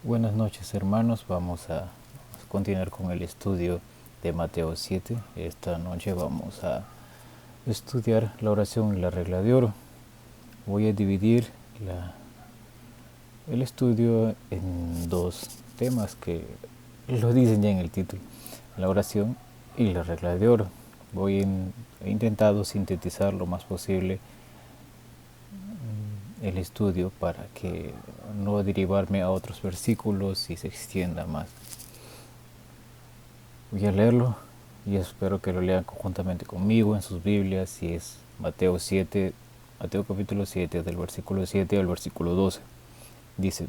Buenas noches hermanos, vamos a continuar con el estudio de Mateo 7. Esta noche vamos a estudiar la oración y la regla de oro. Voy a dividir el estudio en dos temas que lo dicen ya en el título, la oración y la regla de oro. He intentado sintetizar lo más posible el estudio para que no derivarme a otros versículos y se extienda más. Voy a leerlo y espero que lo lean conjuntamente conmigo en sus Biblias, y es Mateo 7, Mateo capítulo 7, del versículo 7 al versículo 12. Dice: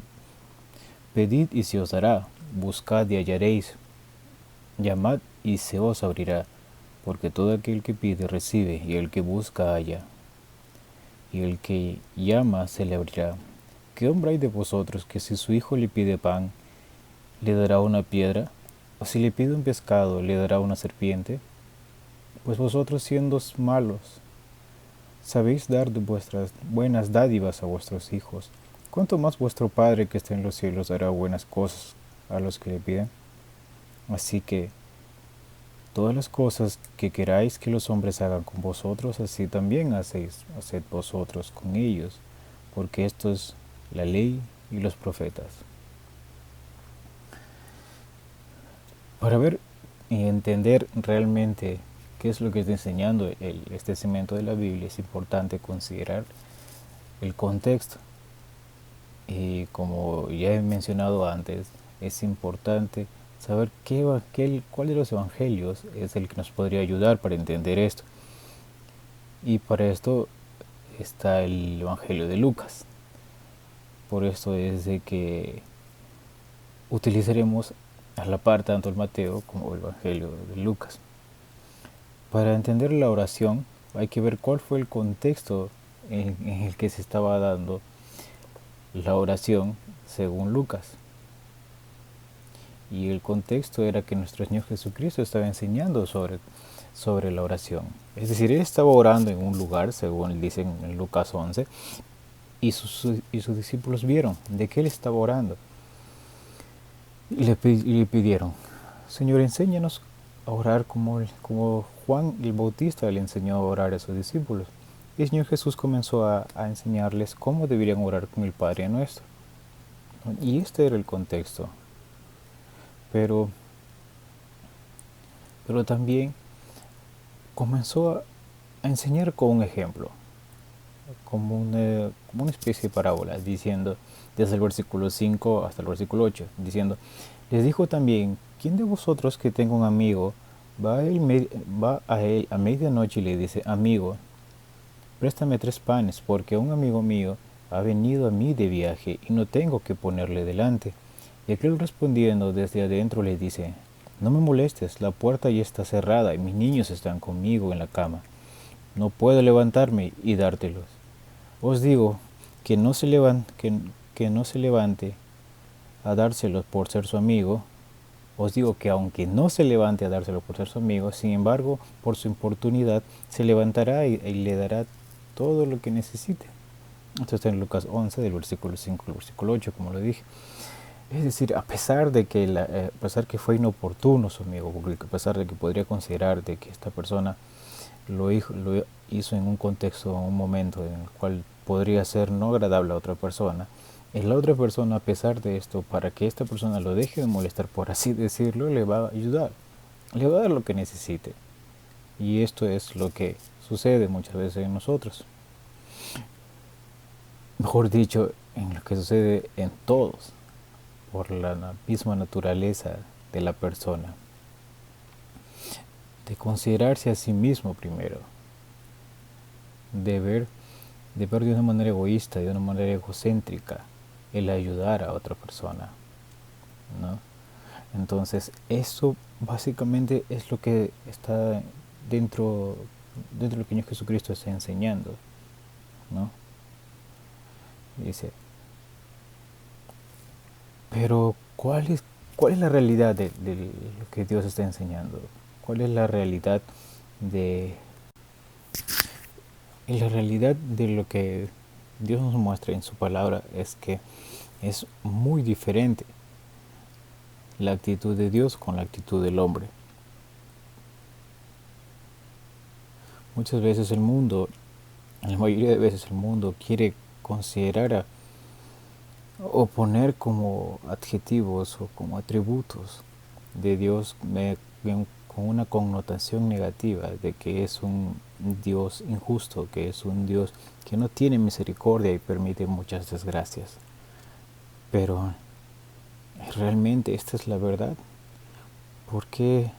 Pedid y se os dará, buscad y hallaréis, llamad y se os abrirá, porque todo aquel que pide recibe, y el que busca halla, y el que llama se le abrirá. ¿Qué hombre hay de vosotros que si su hijo le pide pan, le dará una piedra? ¿O si le pide un pescado, le dará una serpiente? Pues vosotros, siendo malos, sabéis dar de vuestras buenas dádivas a vuestros hijos. ¿Cuánto más vuestro Padre que está en los cielos dará buenas cosas a los que le piden? Así que todas las cosas que queráis que los hombres hagan con vosotros, así también haced vosotros con ellos, porque esto es la ley y los profetas. Para ver y entender realmente qué es lo que está enseñando este segmento de la Biblia, es importante considerar el contexto. Y como ya he mencionado antes, es importante saber cuál de los evangelios es el que nos podría ayudar para entender esto. Y para esto está el Evangelio de Lucas. Por esto es de que utilizaremos a la par tanto el Mateo como el Evangelio de Lucas. Para entender la oración hay que ver cuál fue el contexto en el que se estaba dando la oración según Lucas. Y el contexto era que nuestro Señor Jesucristo estaba enseñando sobre la oración. Es decir, Él estaba orando en un lugar, según dicen en Lucas 11, y sus discípulos vieron de qué Él estaba orando. Y le pidieron: Señor, enséñanos a orar como Juan el Bautista le enseñó a orar a sus discípulos. Y el Señor Jesús comenzó a enseñarles cómo deberían orar con el Padre Nuestro. Y este era el contexto. Pero también comenzó a enseñar con un ejemplo, como una especie de parábola, diciendo, desde el versículo 5 hasta el versículo 8, diciendo: les dijo también, ¿quién de vosotros que tenga un amigo va a él a medianoche y le dice: amigo, préstame 3 panes, porque un amigo mío ha venido a mí de viaje y no tengo que ponerle delante? Y aquel, respondiendo desde adentro, le dice: no me molestes, la puerta ya está cerrada y mis niños están conmigo en la cama. No puedo levantarme y dártelos. Os digo que que no se levante a dárselos por ser su amigo. Os digo que aunque no se levante a dárselos por ser su amigo, sin embargo, por su importunidad, se levantará y le dará todo lo que necesite. Esto está en Lucas 11, del versículo 5 al versículo 8, como lo dije. Es decir, a pesar de que a pesar que fue inoportuno su amigo, a pesar de que podría considerar de que esta persona lo hizo en un contexto, en un momento en el cual podría ser no agradable a otra persona, la otra persona, a pesar de esto, para que esta persona lo deje de molestar, por así decirlo, le va a ayudar, le va a dar lo que necesite. Y esto es lo que sucede muchas veces en nosotros. Mejor dicho, en lo que sucede en todos, por la misma naturaleza de la persona, de considerarse a sí mismo primero, de ver de una manera egoísta, de una manera egocéntrica, el ayudar a otra persona, ¿no? Entonces, eso básicamente es lo que está dentro de lo que Jesucristo está enseñando, ¿no? Dice, pero ¿cuál es la realidad de lo que Dios está enseñando? ¿Cuál es la realidad de lo que Dios nos muestra en su palabra? Es que es muy diferente. la actitud de Dios con la actitud del hombre. Muchas veces el mundo, la mayoría de veces el mundo quiere considerar o poner como adjetivos o como atributos de Dios con una connotación negativa de que es un Dios injusto, que es un Dios que no tiene misericordia y permite muchas desgracias. Pero realmente esta es la verdad. ¿Por qué,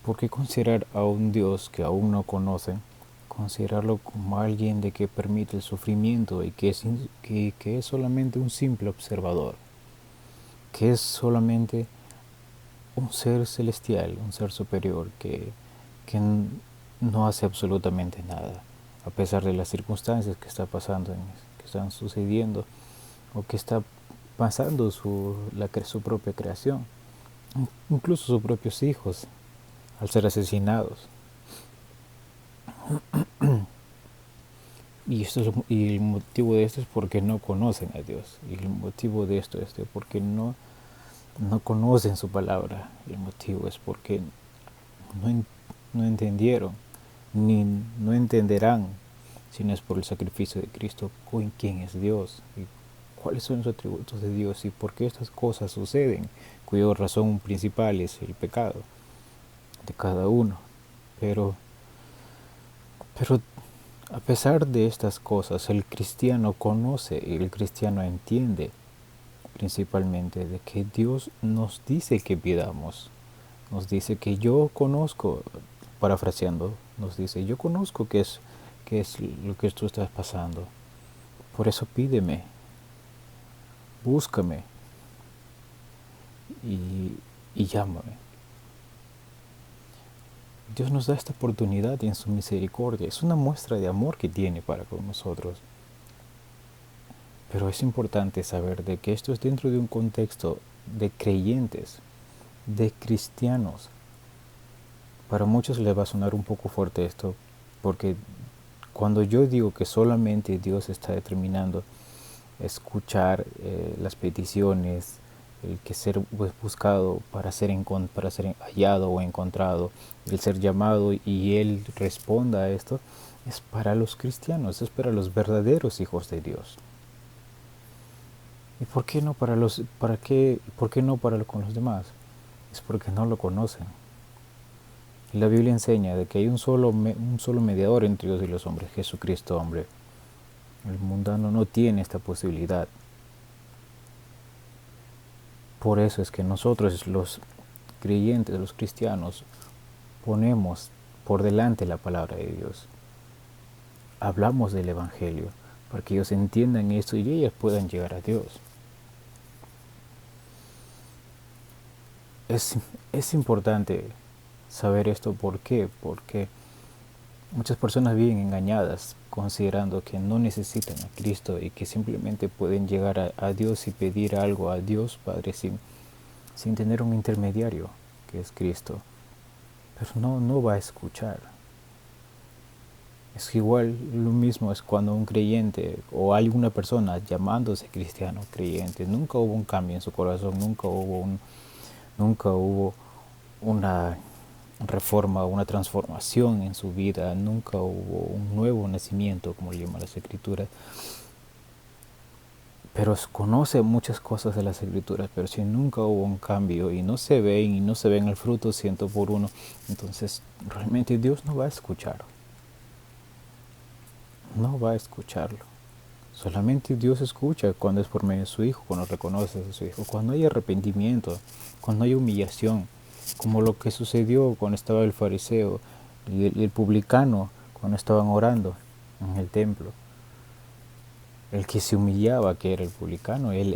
por qué considerar a un Dios que aún no conocen, considerarlo como alguien de que permite el sufrimiento y que es solamente un simple observador, que es solamente un ser celestial, un ser superior que no hace absolutamente nada, a pesar de las circunstancias que está pasando, que están sucediendo o que está pasando su propia creación, incluso sus propios hijos, al ser asesinados? Y el motivo de esto es porque no conocen a Dios. Y el motivo de esto es porque no conocen su palabra. El motivo es porque no, no entendieron, ni no entenderán, si no es por el sacrificio de Cristo, quién es Dios, y cuáles son los atributos de Dios, y por qué estas cosas suceden, cuya razón principal es el pecado de cada uno. Pero a pesar de estas cosas, el cristiano conoce y el cristiano entiende principalmente de que Dios nos dice que pidamos. Nos dice que yo conozco, parafraseando, nos dice, yo conozco qué es lo que tú estás pasando. Por eso pídeme, búscame y llámame. Dios nos da esta oportunidad en su misericordia. Es una muestra de amor que tiene para con nosotros. Pero es importante saber de que esto es dentro de un contexto de creyentes, de cristianos. Para muchos les va a sonar un poco fuerte esto, porque cuando yo digo que solamente Dios está determinando escuchar las peticiones, el que ser buscado para ser hallado o encontrado, el ser llamado y Él responda a esto, es para los cristianos, es para los verdaderos hijos de Dios. ¿Y por qué no por qué no con los demás? Es porque no lo conocen. La Biblia enseña de que hay un solo mediador entre Dios y los hombres, Jesucristo hombre. El mundano no tiene esta posibilidad. Por eso es que nosotros los creyentes, los cristianos, ponemos por delante la palabra de Dios. Hablamos del Evangelio para que ellos entiendan esto y ellos puedan llegar a Dios. Es importante saber esto. ¿Por qué? Porque muchas personas viven engañadas considerando que no necesitan a Cristo y que simplemente pueden llegar a Dios y pedir algo a Dios Padre sin tener un intermediario, que es Cristo. Pero no va a escuchar. Es igual, lo mismo es cuando un creyente o alguna persona llamándose cristiano creyente, nunca hubo un cambio en su corazón, nunca hubo una reforma, una transformación en su vida, nunca hubo un nuevo nacimiento, como le llaman las escrituras. Pero conoce muchas cosas de las escrituras, pero si nunca hubo un cambio y no se ven el fruto 100 por 1, entonces realmente Dios no va a escuchar. No va a escucharlo. Solamente Dios escucha cuando es por medio de su Hijo, cuando reconoces a su Hijo, cuando hay arrepentimiento, cuando hay humillación, como lo que sucedió cuando estaba el fariseo y el publicano, cuando estaban orando en el templo. El que se humillaba, que era el publicano, él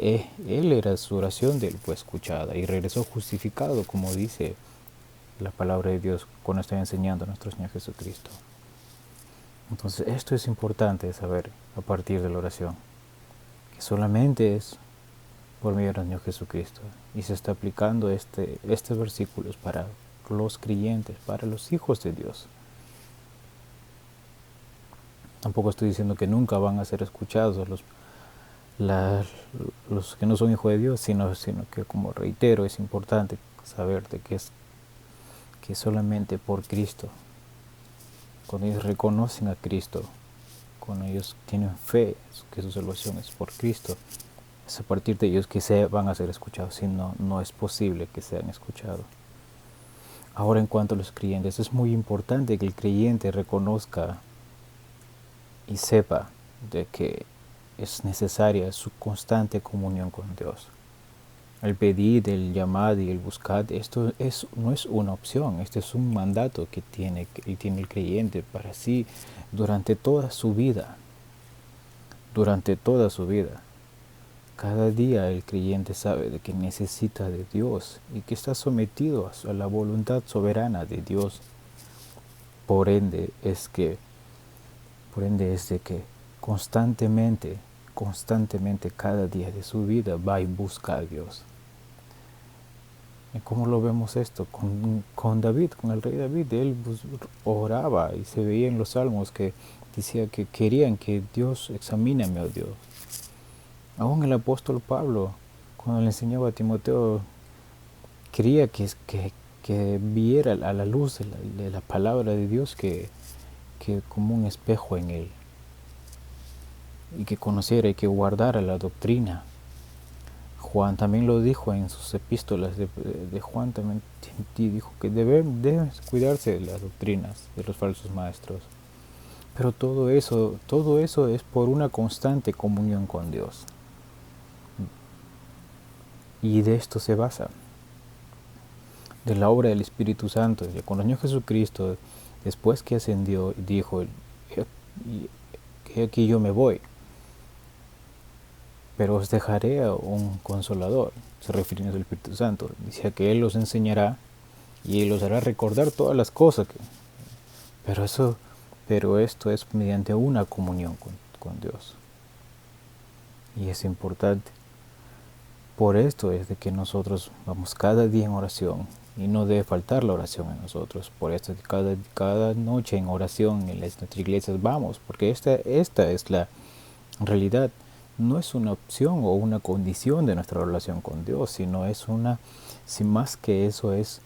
era su oración de él fue escuchada y regresó justificado, como dice la palabra de Dios cuando está enseñando a nuestro Señor Jesucristo. Entonces esto es importante saber a partir de la oración, que solamente es por medio del Señor Jesucristo, y se está aplicando estos versículos para los creyentes, para los hijos de Dios. Tampoco estoy diciendo que nunca van a ser escuchados la- los que no son hijos de Dios, sino que, como reitero, es importante saber de que solamente por Cristo, cuando ellos reconocen a Cristo, cuando ellos tienen fe que su salvación es por Cristo, es a partir de ellos que van a ser escuchados, si no, no es posible que sean escuchados. Ahora, en cuanto a los creyentes, es muy importante que el creyente reconozca y sepa de que es necesaria su constante comunión con Dios. El pedir, el llamar y el buscar, no es una opción, este es un mandato que tiene el creyente para sí durante toda su vida. Durante toda su vida. Cada día el creyente sabe de que necesita de Dios y que está sometido a la voluntad soberana de Dios. Por ende es de que constantemente, cada día de su vida va y busca a Dios. ¿Y cómo lo vemos esto? Con David, con el rey David, él oraba y se veía en los salmos que decía que querían que Dios examíname, oh Dios. Aún el apóstol Pablo, cuando le enseñaba a Timoteo, quería que viera a la luz de la palabra de Dios que como un espejo en él, y que conociera y que guardara la doctrina. Juan también lo dijo en sus epístolas de Juan, también dijo que deben cuidarse de las doctrinas de los falsos maestros. Pero todo eso es por una constante comunión con Dios. Y de esto se basa, de la obra del Espíritu Santo. Cuando el Señor Jesucristo, después que ascendió, dijo, aquí yo me voy, pero os dejaré a un consolador, se refiere al Espíritu Santo. Dice que Él los enseñará y Él los hará recordar todas las cosas. Pero esto es mediante una comunión con Dios. Y es importante. Por esto es de que nosotros vamos cada día en oración y no debe faltar la oración en nosotros. Por esto es que cada noche en oración en nuestras iglesias vamos, porque esta es la realidad. No es una opción o una condición de nuestra relación con Dios, sino sin más que eso es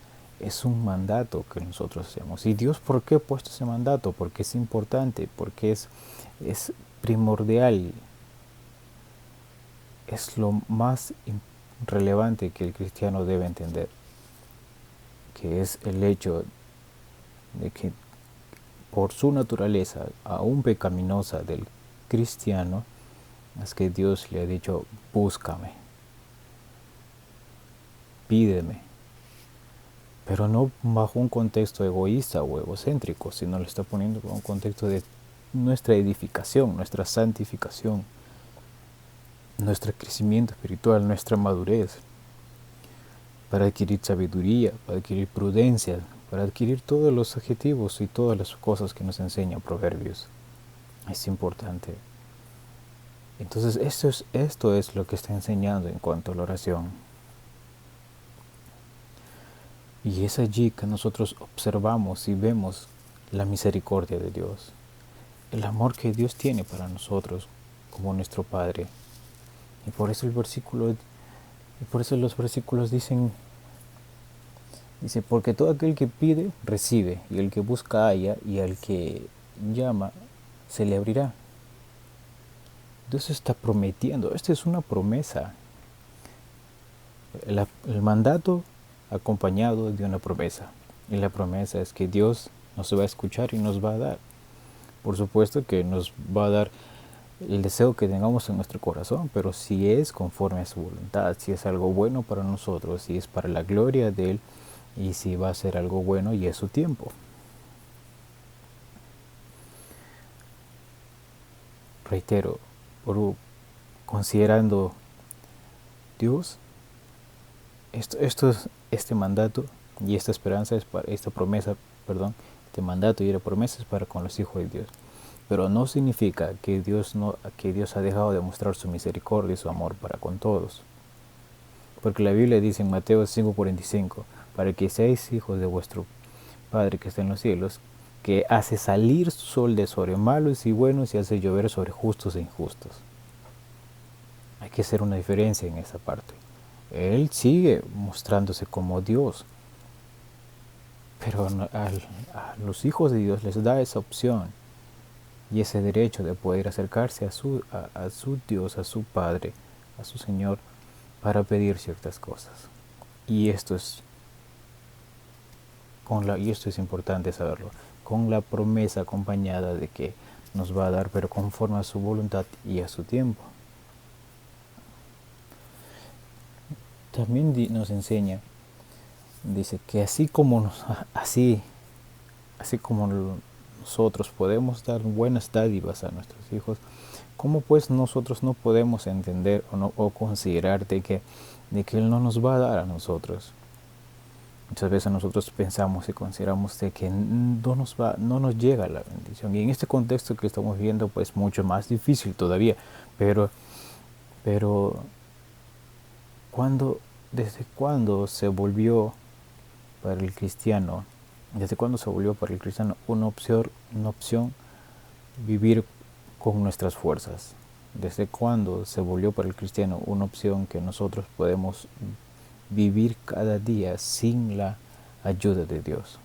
un mandato que nosotros hacemos. ¿Y Dios por qué ha puesto ese mandato? Porque es importante, porque es primordial. Es lo más relevante que el cristiano debe entender, que es el hecho de que por su naturaleza, aún pecaminosa del cristiano, es que Dios le ha dicho, búscame, pídeme, pero no bajo un contexto egoísta o egocéntrico, sino lo está poniendo en un contexto de nuestra edificación, nuestra santificación, nuestro crecimiento espiritual, nuestra madurez, para adquirir sabiduría, para adquirir prudencia, para adquirir todos los adjetivos y todas las cosas que nos enseña Proverbios. Es importante. Entonces esto es lo que está enseñando en cuanto a la oración. Y es allí que nosotros observamos y vemos la misericordia de Dios, el amor que Dios tiene para nosotros como nuestro Padre. Y por eso los versículos dicen, porque todo aquel que pide, recibe, y el que busca halla, y al que llama, se le abrirá. Dios está prometiendo, esta es una promesa. El mandato acompañado de una promesa. Y la promesa es que Dios nos va a escuchar y nos va a dar. Por supuesto que nos va a dar el deseo que tengamos en nuestro corazón, pero si es conforme a su voluntad, si es algo bueno para nosotros, si es para la gloria de Él, y si va a ser algo bueno y es su tiempo. Reitero, considerando Dios, este mandato y esta esperanza es para esta promesa, este mandato y la promesa es para con los hijos de Dios. Pero no significa que Dios ha dejado de mostrar su misericordia y su amor para con todos. Porque la Biblia dice en Mateo 5:45, para que seáis hijos de vuestro Padre que está en los cielos, que hace salir su sol de sobre malos y buenos y hace llover sobre justos e injustos. Hay que hacer una diferencia en esa parte. Él sigue mostrándose como Dios, pero a los hijos de Dios les da esa opción y ese derecho de poder acercarse a su Dios, a su Padre, a su Señor, para pedir ciertas cosas. Y y esto es importante saberlo, con la promesa acompañada de que nos va a dar, pero conforme a su voluntad y a su tiempo. También nos enseña, dice que así como nosotros podemos dar buenas dádivas a nuestros hijos, ¿cómo pues nosotros no podemos entender o considerar de que Él no nos va a dar a nosotros? Muchas veces nosotros pensamos y consideramos de que no nos llega la bendición. Y en este contexto que estamos viendo, pues mucho más difícil todavía. Pero, pero ¿desde cuándo se volvió para el cristiano? ¿Desde cuándo se volvió para el cristiano una opción vivir con nuestras fuerzas? ¿Desde cuándo se volvió para el cristiano una opción que nosotros podemos vivir cada día sin la ayuda de Dios?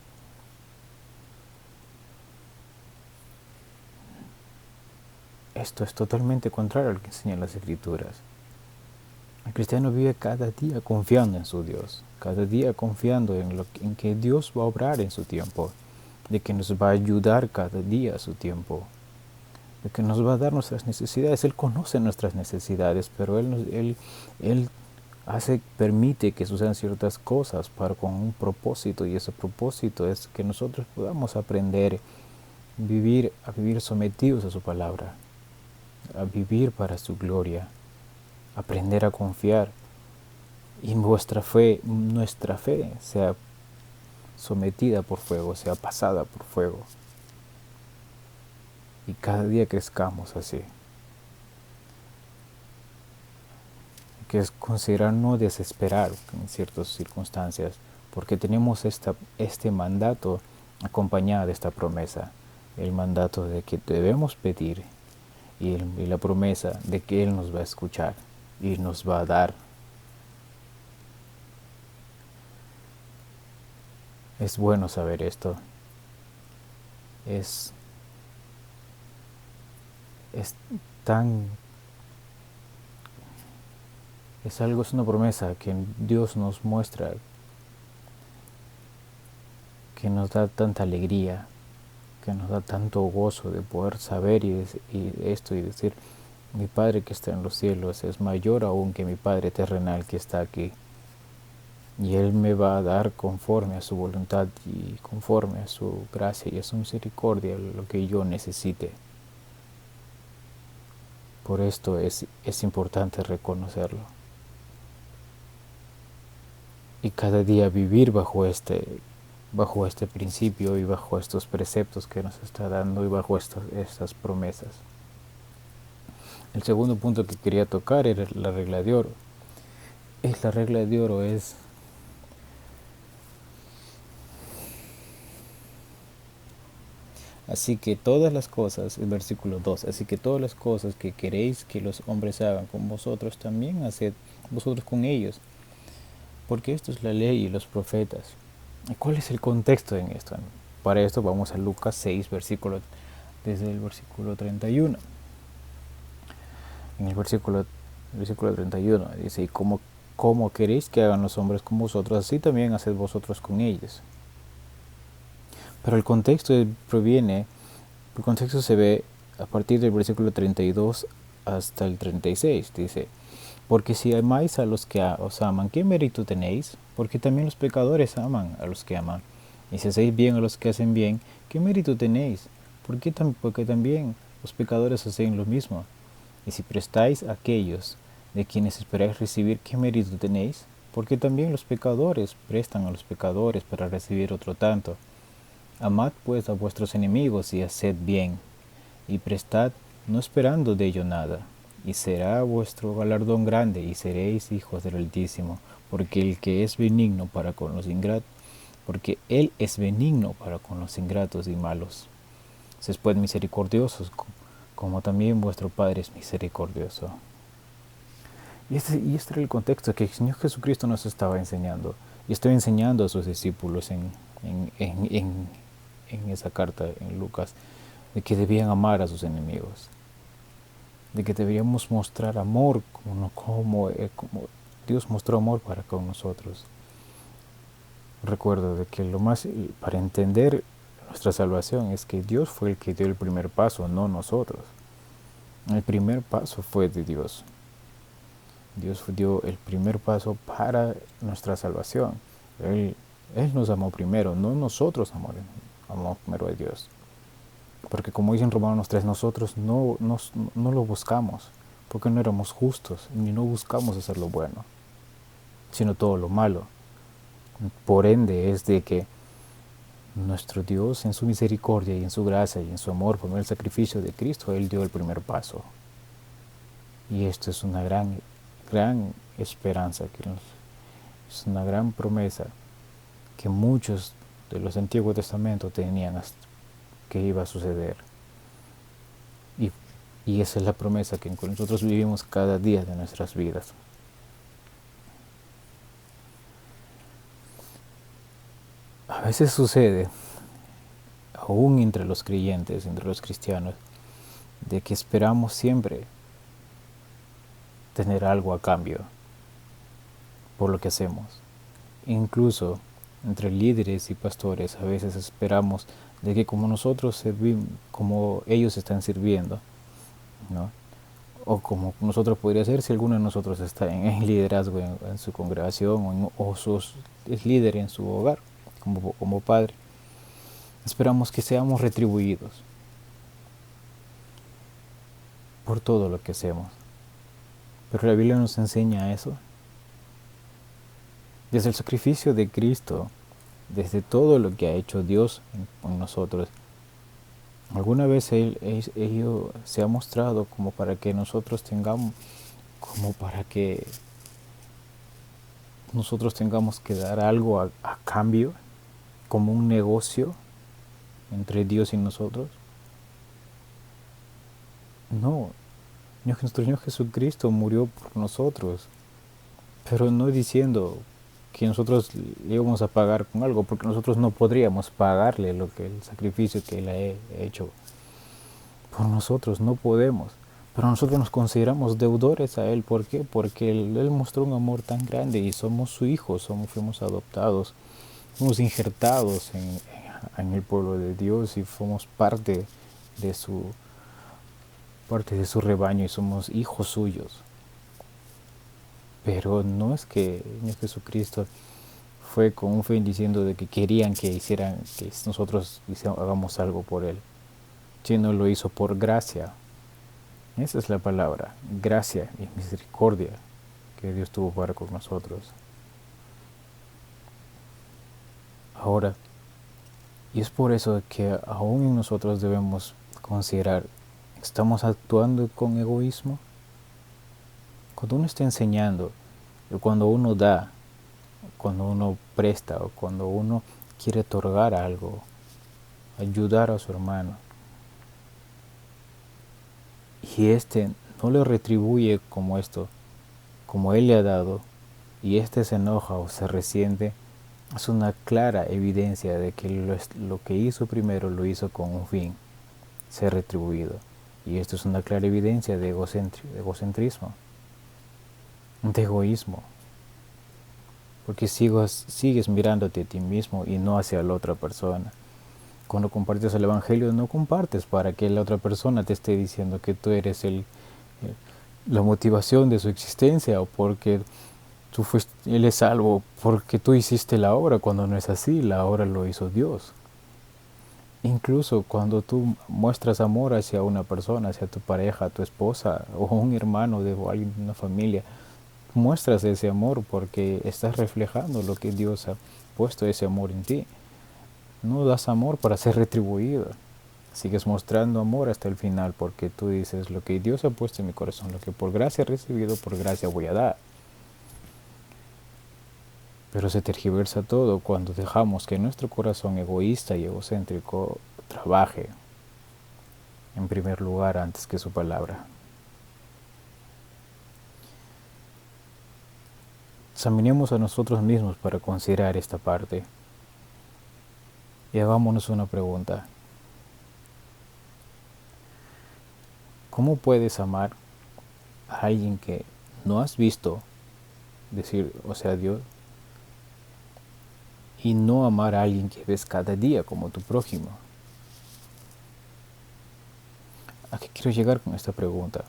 Esto es totalmente contrario a lo que enseñan las Escrituras. El cristiano vive cada día confiando en su Dios, cada día confiando en que Dios va a obrar en su tiempo, de que nos va a ayudar cada día a su tiempo, de que nos va a dar nuestras necesidades. Él conoce nuestras necesidades, pero Él permite que sucedan ciertas cosas con un propósito, y ese propósito es que nosotros podamos aprender a vivir sometidos a su palabra, a vivir para su gloria, aprender a confiar, y nuestra fe sea sometida por fuego, sea pasada por fuego, y cada día crezcamos así. Que es considerar no desesperar en ciertas circunstancias, porque tenemos este mandato acompañado de esta promesa, el mandato de que debemos pedir y la promesa de que Él nos va a escuchar y nos va a dar. Es bueno saber esto. Es tan es una promesa que Dios nos muestra, que nos da tanta alegría, que nos da tanto gozo de poder saber y decir, mi Padre que está en los cielos es mayor aún que mi Padre terrenal que está aquí, y Él me va a dar conforme a su voluntad y conforme a su gracia y a su misericordia lo que yo necesite. Por esto es importante reconocerlo y cada día vivir bajo este principio y bajo estos preceptos que nos está dando y bajo estas promesas. El segundo punto que quería tocar era la regla de oro. La regla de oro es así que todas las cosas, el versículo 2, así que todas las cosas que queréis que los hombres hagan con vosotros, también haced vosotros con ellos, porque esto es la ley y los profetas. ¿Cuál es el contexto en esto? Para esto vamos a Lucas 6, desde el versículo 31. En el versículo 31 dice, y como queréis que hagan los hombres con vosotros, así también haced vosotros con ellos. Pero el contexto se ve a partir del versículo 32 hasta el 36. Dice, porque si amáis a los que os aman, ¿qué mérito tenéis? Porque también los pecadores aman a los que aman. Y si hacéis bien a los que hacen bien, ¿qué mérito tenéis? Porque también los pecadores hacen lo mismo. Y si prestáis a aquellos de quienes esperáis recibir, ¿qué mérito tenéis? Porque también los pecadores prestan a los pecadores para recibir otro tanto. Amad pues a vuestros enemigos y haced bien, y prestad, no esperando de ello nada, y será vuestro galardón grande, y seréis hijos del Altísimo, porque Él es benigno para con los ingratos y malos. Sed pues misericordiosos, como también vuestro Padre es misericordioso. Y este era el contexto que el Señor Jesucristo nos estaba enseñando. Y estaba enseñando a sus discípulos en esa carta en Lucas, de que debían amar a sus enemigos, de que deberíamos mostrar amor como Dios mostró amor para con nosotros. Recuerdo de que para entender nuestra salvación es que Dios fue el que dio el primer paso, no nosotros. El primer paso fue de Dios. Dios dio el primer paso para nuestra salvación. Él nos amó primero, no nosotros amamos primero a Dios. Porque como dice en Romanos 3, nosotros no lo buscamos, porque no éramos justos, ni no buscamos hacer lo bueno, sino todo lo malo. Por ende es de que nuestro Dios en su misericordia y en su gracia y en su amor por medio del sacrificio de Cristo, Él dio el primer paso. Y esto es una gran esperanza, es una gran promesa que muchos de los Antiguos Testamentos tenían que iba a suceder. Y esa es la promesa que nosotros vivimos cada día de nuestras vidas. A veces sucede, aún entre los creyentes, entre los cristianos, de que esperamos siempre tener algo a cambio por lo que hacemos. Incluso entre líderes y pastores a veces esperamos de que como nosotros servimos, como ellos están sirviendo, ¿no? O como nosotros podría ser si alguno de nosotros está en liderazgo en su congregación o es líder en su hogar como padre. Esperamos que seamos retribuidos por todo lo que hacemos. Pero la Biblia nos enseña eso. Desde el sacrificio de Cristo, desde todo lo que ha hecho Dios en nosotros, alguna vez Él se ha mostrado como para que nosotros tengamos que dar algo a cambio, como un negocio entre Dios y nosotros. No, nuestro Señor Jesucristo murió por nosotros, pero no diciendo que nosotros le íbamos a pagar con algo, porque nosotros no podríamos pagarle el sacrificio que Él ha hecho por nosotros, no podemos. Pero nosotros nos consideramos deudores a Él. ¿Por qué? Porque Él mostró un amor tan grande y somos su hijo, fuimos adoptados, fuimos injertados en el pueblo de Dios y fuimos parte de su rebaño y somos hijos suyos. Pero no es que Jesucristo fue con un fin diciendo de que querían que nosotros hagamos algo por Él, sino lo hizo por gracia. Esa es la palabra, gracia y misericordia que Dios tuvo para con nosotros. Ahora, y es por eso que aún en nosotros debemos considerar, ¿estamos actuando con egoísmo? Cuando uno está enseñando, cuando uno da, cuando uno presta o cuando uno quiere otorgar algo, ayudar a su hermano, y no le retribuye como él le ha dado, y se enoja o se resiente, es una clara evidencia de que lo que hizo primero lo hizo con un fin, ser retribuido. Y esto es una clara evidencia de egocentrismo, de egoísmo. Porque sigues mirándote a ti mismo y no hacia la otra persona. Cuando compartes el Evangelio, no compartes para que la otra persona te esté diciendo que tú eres la motivación de su existencia o porque Él es salvo porque tú hiciste la obra, cuando no es así, la obra lo hizo Dios. Incluso cuando tú muestras amor hacia una persona, hacia tu pareja, tu esposa o un hermano o alguien de una familia, muestras ese amor porque estás reflejando lo que Dios ha puesto ese amor en ti. No das amor para ser retribuido. Sigues mostrando amor hasta el final porque tú dices lo que Dios ha puesto en mi corazón, lo que por gracia he recibido, por gracia voy a dar. Pero se tergiversa todo cuando dejamos que nuestro corazón egoísta y egocéntrico trabaje en primer lugar antes que su palabra. examinemos a nosotros mismos para considerar esta parte y hagámonos una pregunta. ¿Cómo puedes amar a alguien que no has visto, decir, o sea, Dios, y no amar a alguien que ves cada día como tu prójimo? ¿A qué quiero llegar con esta pregunta?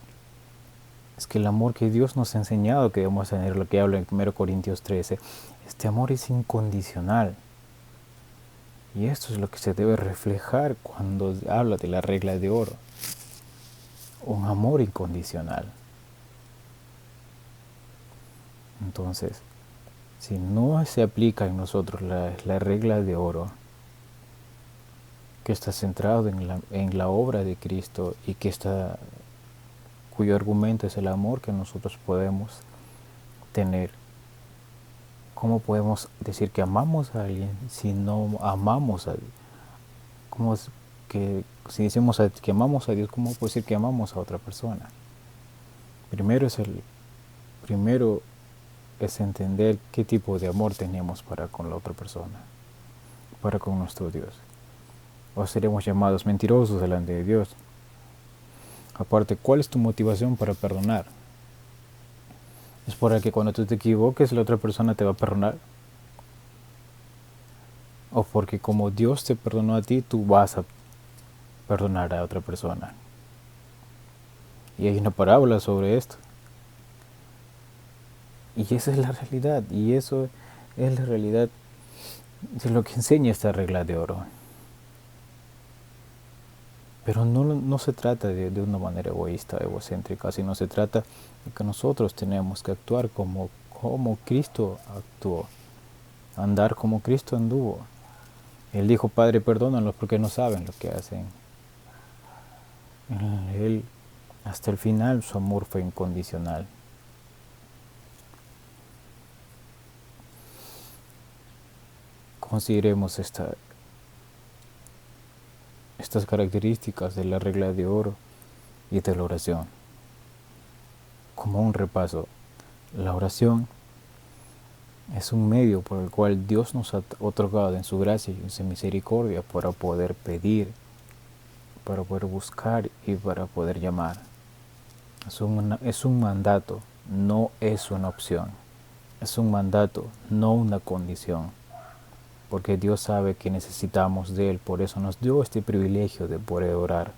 Es que el amor que Dios nos ha enseñado que debemos tener, lo que habla en 1 Corintios 13, este amor es incondicional. Y esto es lo que se debe reflejar cuando habla de la regla de oro. Un amor incondicional. Entonces, si no se aplica en nosotros la regla de oro, que está centrado en la obra de Cristo y cuyo argumento es el amor que nosotros podemos tener, ¿cómo podemos decir que amamos a alguien si no amamos a Dios? ¿Cómo es que si decimos que amamos a Dios, cómo puede decir que amamos a otra persona? Primero es entender qué tipo de amor tenemos para con la otra persona, para con nuestro Dios. O seremos llamados mentirosos delante de Dios. Aparte, ¿cuál es tu motivación para perdonar? ¿Es para que cuando tú te equivoques la otra persona te va a perdonar? ¿O porque como Dios te perdonó a ti, tú vas a perdonar a otra persona? Y hay una parábola sobre esto. Y esa es la realidad. Y eso es la realidad de lo que enseña esta regla de oro. Pero no se trata de una manera egoísta, egocéntrica, sino se trata de que nosotros tenemos que actuar como Cristo actuó, andar como Cristo anduvo. Él dijo, Padre, perdónalos porque no saben lo que hacen. Él, hasta el final, su amor fue incondicional. Consideremos estas características de la regla de oro y de la oración. Como un repaso, la oración es un medio por el cual Dios nos ha otorgado en su gracia y en su misericordia para poder pedir, para poder buscar y para poder llamar. Es un mandato, no es una opción. Es un mandato, no una condición. Porque Dios sabe que necesitamos de Él, por eso nos dio este privilegio de poder orar.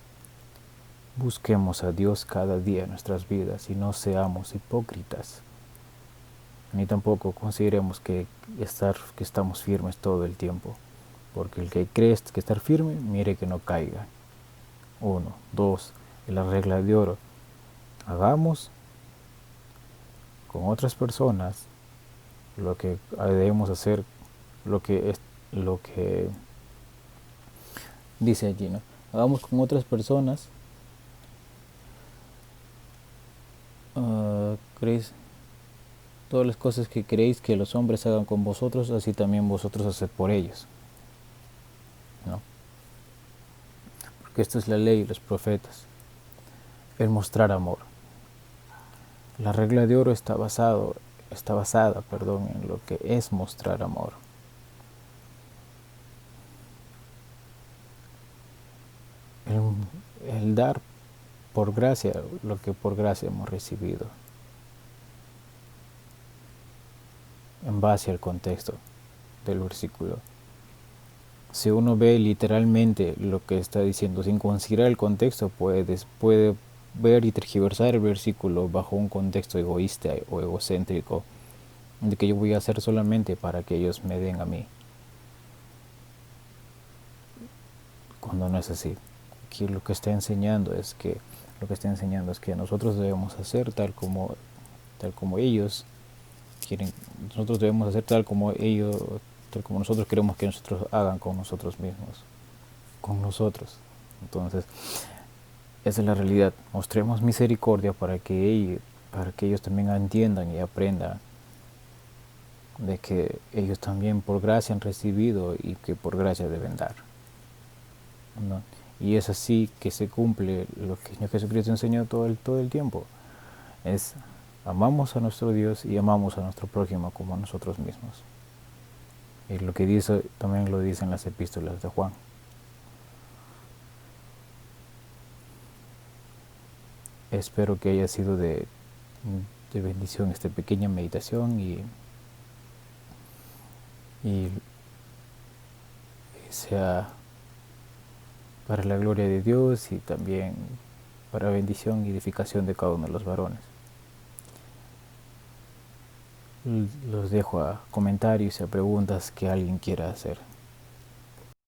Busquemos a Dios cada día en nuestras vidas y no seamos hipócritas. Ni tampoco consideremos que estamos firmes todo el tiempo. Porque el que cree que estar firme, mire que no caiga. 1, 2, la regla de oro. Hagamos con otras personas lo que debemos hacer, lo que dice allí, ¿no? Hagamos con otras personas, ¿creéis? Todas las cosas que queréis que los hombres hagan con vosotros, así también vosotros haced por ellos, ¿no? Porque esta es la ley y los profetas, el mostrar amor. La regla de oro está basada, en lo que es mostrar amor. El dar por gracia lo que por gracia hemos recibido, en base al contexto del versículo. Si uno ve literalmente lo que está diciendo sin considerar el contexto, puede ver y tergiversar el versículo bajo un contexto egoísta o egocéntrico, de que yo voy a hacer solamente para que ellos me den a mí, cuando no es así. Aquí lo que está enseñando es que nosotros debemos hacer tal como ellos quieren. Nosotros debemos hacer tal como nosotros queremos que nosotros hagan con nosotros mismos, con nosotros. Entonces, esa es la realidad. Mostremos misericordia para que ellos también entiendan y aprendan de que ellos también por gracia han recibido y que por gracia deben dar, ¿no? Y es así que se cumple lo que el Señor Jesucristo enseñó todo el tiempo. Es amamos a nuestro Dios y amamos a nuestro prójimo como a nosotros mismos. Y lo que dice también lo dicen las epístolas de Juan. Espero que haya sido de bendición esta pequeña meditación y sea para la gloria de Dios y también para bendición y edificación de cada uno de los varones. Los dejo a comentarios y a preguntas que alguien quiera hacer.